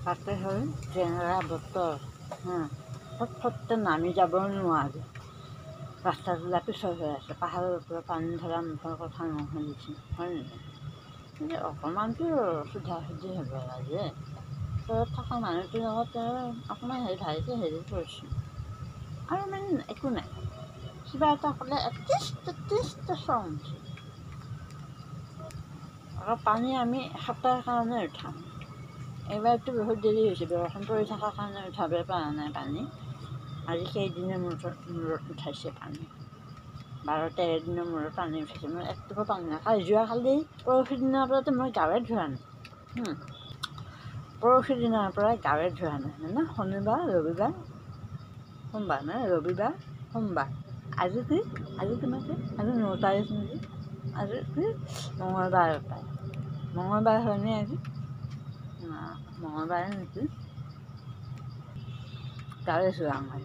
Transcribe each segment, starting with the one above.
তাতে হ'ল জেঙেৰা বতৰ ফটফটতে নামি যাব নোৱাৰে। ৰাস্তাবিলাক পিছল হৈ আছে, পাহাৰৰ ওপৰত পানী ধৰা মুখৰ কথা নহয় নিচিনা, হয় নহয়? কিন্তু অকণমানতো সোধাসুধি হ'ব লাগে। ওচৰত থকা মানুহটোৰ লগত অকণমান ভালকৈ কৰিছোঁ আৰু মানে একো নাই। কিবা এটা ক'লে তেত্ৰিছটা খং উঠে। আকৌ পানী আমি এসপ্তাহৰ কাৰণে উঠাম। এইবাৰতো বহুত দেৰি হৈছে, বৰষুণ পৰি থকাৰ কাৰণে উঠাবই পৰা নাই পানী। আজি কেইদিনৰ মূৰত উঠাইছে পানী, 12-13 দিনৰ মূৰত পানী উঠাইছে। মই একটুকো পানী নাই। যোৱাকালি পৰহি দিনৰ পৰাতো মই গাৱে ধোৱা নাই। পৰহি দিনৰ পৰাই গাৱে ধোৱা নাই, মানে শনিবাৰ ৰবিবাৰ সোমবাৰ, মানে ৰবিবাৰ সোমবাৰ। আজি কি? আজি কিমানকে? আজি 9 তাৰিখ নেকি? আজি কি? মঙলবাৰ পায়। মঙলবাৰ হয়নে আজি? মঙলবাৰে নেকি? গাৱে ধোৱা নাই।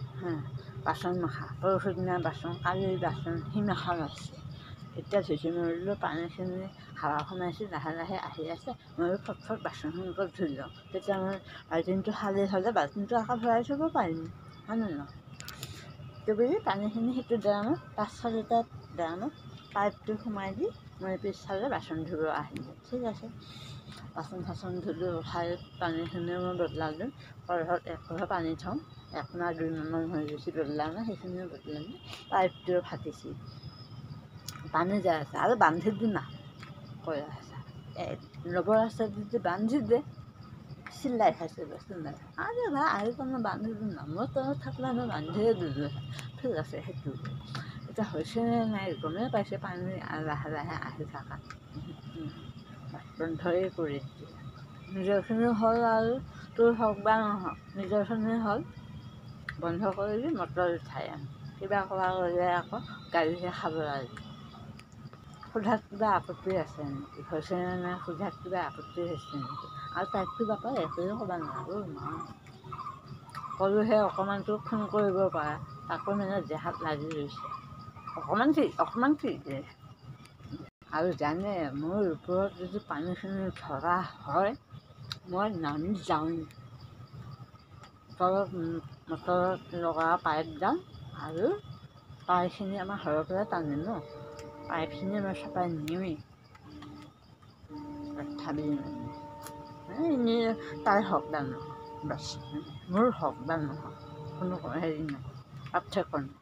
বাচন মখা, পৰহি দিনা বাচন, কালিৰ বাচন সিমাখন আছে। এতিয়া ধুইছোঁ, মৰিলোঁ পানীখিনি হাৱা সোমাইছে, লাহে লাহে আহি আছে। মই ফটফট বাচনখিনিকে ধুই লওঁ। তেতিয়া মই বাল্টিংটো খালী হ'লে বাল্টিংটো আকৌ ভৰাই থ'ব পাৰিম, হয় নে নহয়? বুলি পানীখিনি সেইটো ড্ৰামত 5-6 লিটাৰ ড্ৰামত পাইপটো সোমাই দি মই পিছফালে বাচন ধুব আহিলোঁ। ঠিক আছে, বাচন চাচন ধুলোঁ, উঠাই পানীখিনিও মই বদলালোঁ। কলহত 1 কলহ পানী থওঁ, 1 মাহ 2 মাহমান হৈ গৈছে বদলা নাই, সেইখিনিও বদলালোঁ। পাইপটোও ফাটিছিল, পানী যাই আছে আৰু বান্ধি দি না কৈ আছে ৰবৰ ৰাস্তাটো বান্ধি দে, চিল্লাই খাইছে চিল্লাই আৰু আহি কোনো বান্ধি দি না, মই তলত থাকিলে মই বান্ধিয়ে দিলোঁ। ঠিক আছে, সেইটো এতিয়া হৈছেনে নাই গমেই পাইছে, পানী লাহে লাহে আহি থকা বন্ধই কৰি দিয়ে। নিজৰখিনি হ'ল আৰু তোৰ হওক বা নহওক, নিজৰখিনি হ'ল বন্ধ কৰিলি, মটৰ উঠাই আন। কিবা কৰা কৰিলে আকৌ গাড়ীহে খাব লাগে। সোধাত কিবা আপত্তি আছে নেকি? হৈছেনে নাই সোধাত কিবা আপত্তি হৈছে নেকি? আৰু তাইকতো বাপা একোৱে ক'ব নোৱাৰোঁ। ক'লোহে অকণমানটো ফোন কৰিব পাৰা, তাকো মানে দেহাত লাগি গৈছে। অকণমান কি আৰু জানে মোৰ ওপৰত যদি পানীখিনি ধৰা হয়, মই নামি যাওঁ। তলত মটৰত লগা পাইপডাল আৰু পাইপখিনি আমাৰ ঘৰৰ পৰা টানি ন, পাইপখিনি মই চপাই নিওঁৱেই। তথাপি এনেই তাইৰ হকদাৰ নহয়, বাছ মোৰ হকদাৰ নহয়, কোনো হেৰি নহয়, পাৰ্থক্য নাই।